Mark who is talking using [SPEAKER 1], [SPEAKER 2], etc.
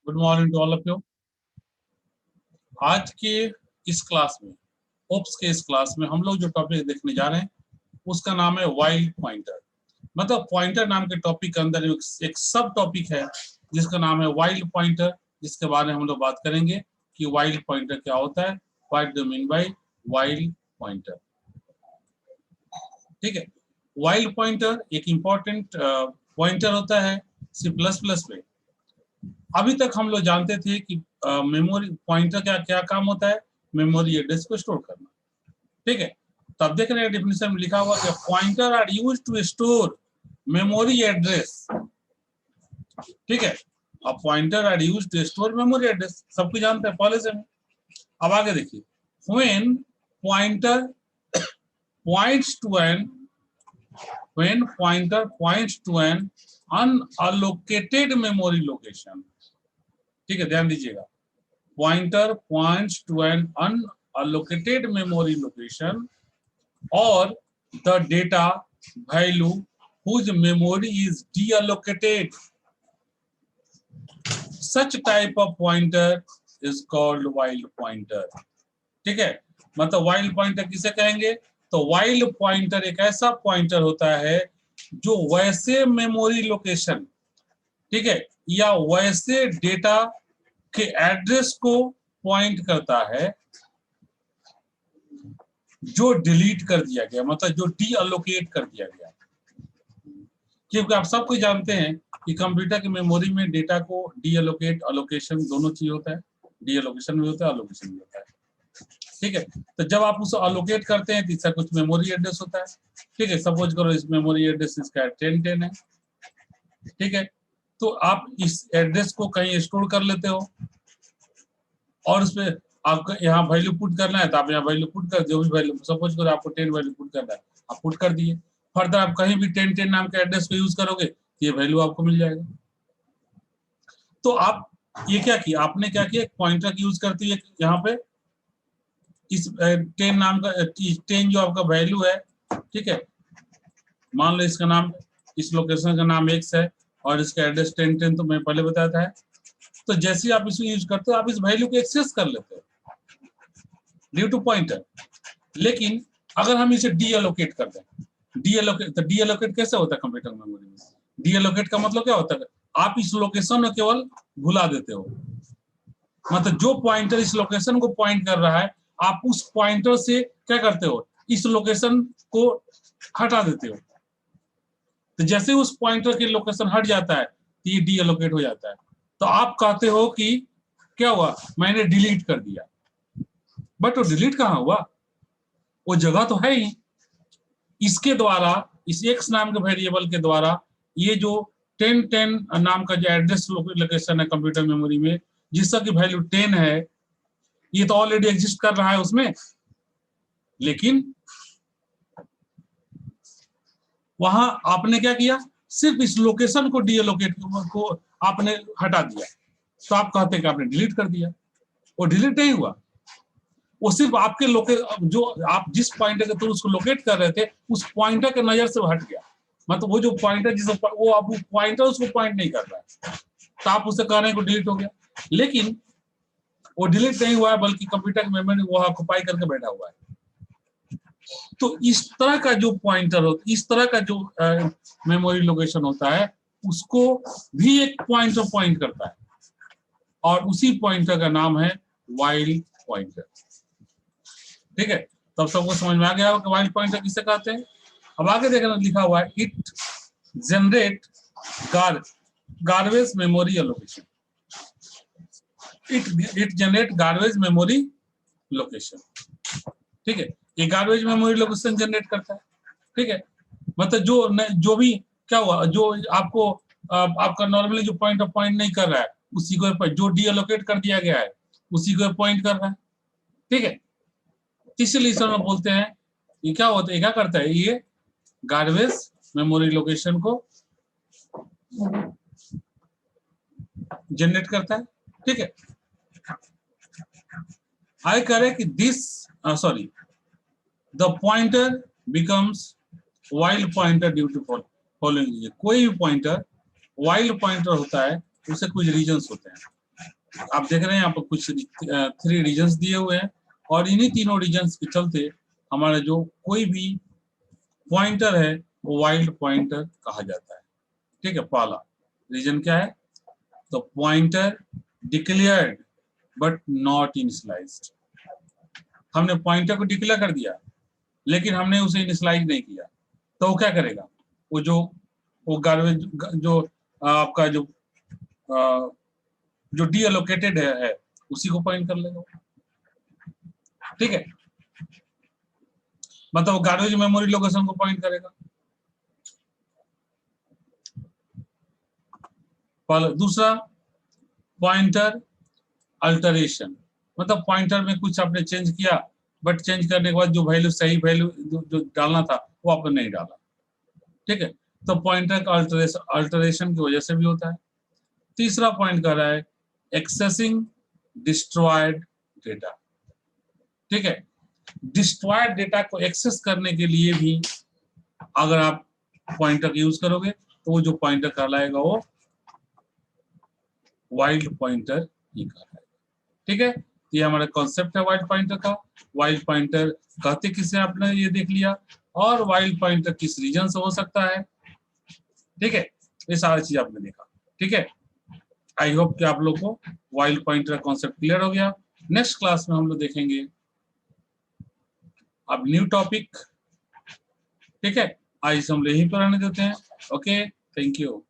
[SPEAKER 1] Good morning to all of you. आज के इस क्लास में, ओप्स के इस क्लास में हम लोग जो टॉपिक देखने जा रहे हैं उसका नाम है वाइल्ड पॉइंटर। मतलब पॉइंटर नाम के टॉपिक के अंदर एक सब टॉपिक है जिसका नाम है वाइल्ड पॉइंटर, जिसके बारे में हम लोग बात करेंगे कि वाइल्ड पॉइंटर क्या होता है, what do mean by wild pointer. ठीक है, वाइल्ड पॉइंटर एक इंपॉर्टेंट पॉइंटर होता है C++ में। अभी तक हम लोग जानते थे कि मेमोरी पॉइंटर का क्या काम होता है, मेमोरी एड्रेस को स्टोर करना। ठीक है, तब देख रहे हैं डेफिनेशन में लिखा हुआ कि pointer are used to store memory address. ठीक है, अब pointer are used to store memory address सब कुछ जानते हैं पहले से। अब आगे देखिए, when pointer points to an when pointer points to an unallocated memory location। ठीक है, ध्यान दीजिएगा, pointer points to an unallocated memory location or the data value whose memory is deallocated, such type of pointer is called wild pointer। ठीक है, मतलब wild pointer किसे कहेंगे, तो वाइल्ड पॉइंटर एक ऐसा पॉइंटर होता है जो वैसे मेमोरी लोकेशन, ठीक है, या वैसे डेटा के एड्रेस को पॉइंट करता है जो डिलीट कर दिया गया, मतलब जो डीअलोकेट कर दिया गया। क्योंकि आप सब कुछ जानते हैं कि कंप्यूटर की मेमोरी में डेटा को डीअलोकेट अलोकेशन दोनों चीज होता है, डीअलोकेशन भी होता है, अलोकेशन भी होता है। ठीक है, तो जब आप उसे अलोकेट करते हैं तो इसका कुछ मेमोरी एड्रेस होता है। ठीक है, सपोज करो इस मेमोरी एड्रेस इसका 1010 है। ठीक है, तो आप इस एड्रेस को कहीं स्टोर कर लेते हो और उसमें आपको यहाँ वैल्यू पुट करना है तो आप यहाँ वैल्यू पुट कर, जो भी वैल्यू सपोज करो आपको 10 वैल्यू पुट करना है, आप पुट कर दिए। फर्दर आप कहीं भी 1010 नाम के एड्रेस को यूज करोगे तो ये वैल्यू आपको मिल जाएगा। तो आप ये क्या किया, आपने क्या किया, पॉइंटर यूज करते हुए यहाँ पे इस 10 नाम का 10 जो आपका वैल्यू है, ठीक है, मान लो इसका नाम, इस लोकेशन का नाम x है और इसका एड्रेस 1010 तो मैं पहले बताया था। तो जैसे ही आप इसको यूज करते हो आप इस वैल्यू को एक्सेस कर लेते हो ड्यू टू पॉइंटर। लेकिन अगर हम इसे डीअलोकेट कर दें, डीअलोकेट, तो डीअलोकेट कैसे होता है कंप्यूटर मेमोरी में, डीअलोकेट का मतलब क्या होता है, आप इस लोकेशन को केवल भुला देते हो। मतलब जो पॉइंटर इस लोकेशन को पॉइंट कर रहा है, आप उस पॉइंटर से क्या करते हो, इस लोकेशन को हटा देते हो। तो जैसे उस पॉइंटर की लोकेशन हट जाता है तो ये डीअलोकेट हो जाता है। तो आप कहते हो कि क्या हुआ, मैंने डिलीट कर दिया। बट वो डिलीट कहाँ हुआ, वो जगह तो है ही। इसके द्वारा, इस एक्स नाम के वेरिएबल के द्वारा, ये जो 1010 नाम का जो एड्रेस लोकेशन है कंप्यूटर मेमोरी में, जिसका की वैल्यू 10 है, ये तो ऑलरेडी एग्जिस्ट कर रहा है उसमें। लेकिन वहां आपने क्या किया, सिर्फ इस लोकेशन को डीअलोकेट को आपने हटा दिया। तो आप कहते हैं कि आपने डिलीट कर दिया, वो डिलीट नहीं हुआ, वो सिर्फ आपके जो आप जिस पॉइंटर के थ्रू उसको लोकेट कर रहे थे उस पॉइंटर के नजर से हट गया। मतलब वो जो पॉइंटर जिस वो अब पॉइंटर उसको पॉइंट नहीं कर रहा है, तो आप उसे कह रहे हैं कि डिलीट हो गया। लेकिन वो डिलीट नहीं हुआ है, बल्कि कंप्यूटर की मेमोरी वो ऑक्युपाई करके बैठा हुआ है। तो इस तरह का जो पॉइंटर हो, इस तरह का जो मेमोरी लोकेशन होता है, उसको भी एक पॉइंटर पॉइंट करता है और उसी पॉइंटर का नाम है वाइल्ड पॉइंटर। ठीक है, तब सबको समझ में आ गया कि वाइल्ड पॉइंटर किसे कहते हैं। अब आगे देखना, लिखा हुआ है it generate garbage memory allocation. It generate garbage memory location. ठीक है, ये गार्बेज मेमोरी लोकेशन जनरेट करता है। ठीक है, मतलब जो भी क्या हुआ, जो आपको आपका नॉर्मली जो पॉइंट ऑफ पॉइंट नहीं कर रहा है उसी को जो डीअलोकेट कर दिया गया है उसी को पॉइंट कर रहा है। ठीक है, इसलिए इसे हम बोलते हैं, ये क्या होता है, क्या करता है, ये गार्बेज मेमोरी लोकेशन को जनरेट करता है। ठीक है, आगे कह रहे कि this sorry the pointer becomes wild pointer due to following. कोई भी पॉइंटर वाइल्ड पॉइंटर होता है, उससे कुछ रीजंस होते हैं। आप देख रहे हैं यहाँ पर कुछ 3 रीजन्स दिए हुए हैं और इन्हीं तीनों रीजन्स के चलते हमारा जो कोई भी पॉइंटर है वो वाइल्ड पॉइंटर कहा जाता है। ठीक है, पहला रीजन क्या है? तो pointer declared but not initialised. हमने पॉइंटर को डिक्लेयर कर दिया लेकिन हमने उसे इनिशियलाइज नहीं किया, तो वो क्या करेगा? वो गार्बेज जो आपका जो डीएलोकेटेड है उसी को पॉइंट कर लेगा। ठीक है, मतलब वो गार्बेज मेमोरी लोकेशन को पॉइंट करेगा। दूसरा पॉइंटर अल्टरेशन, मतलब पॉइंटर में कुछ आपने चेंज किया बट चेंज करने के बाद जो वैल्यू सही वैल्यू जो डालना था वो आपने नहीं डाला। ठीक है, तो पॉइंटर का अल्टरेशन की वजह से भी होता है। तीसरा पॉइंट कर रहा है एक्सेसिंग डिस्ट्रॉयड डेटा। ठीक है, डिस्ट्रॉयड डेटा को एक्सेस करने के लिए भी अगर आप पॉइंटर यूज करोगे तो वो जो पॉइंटर कहलाएगा वो वाइल्ड पॉइंटर ही कहलाएगा। ठीक है, ये हमारा कॉन्सेप्ट है वाइल्ड पॉइंटर का। वाइल्ड पॉइंटर कहते किसे आपने ये देख लिया, और वाइल्ड पॉइंटर किस रीजन से हो सकता है। ठीक है, ये सारी चीज आपने देखा। ठीक है, आई होप कि आप लोग को वाइल्ड पॉइंटर का कॉन्सेप्ट क्लियर हो गया। नेक्स्ट क्लास में हम लोग देखेंगे अब न्यू टॉपिक। ठीक है, आज हम लोग यहीं पर रहने देते हैं। Okay, thank you.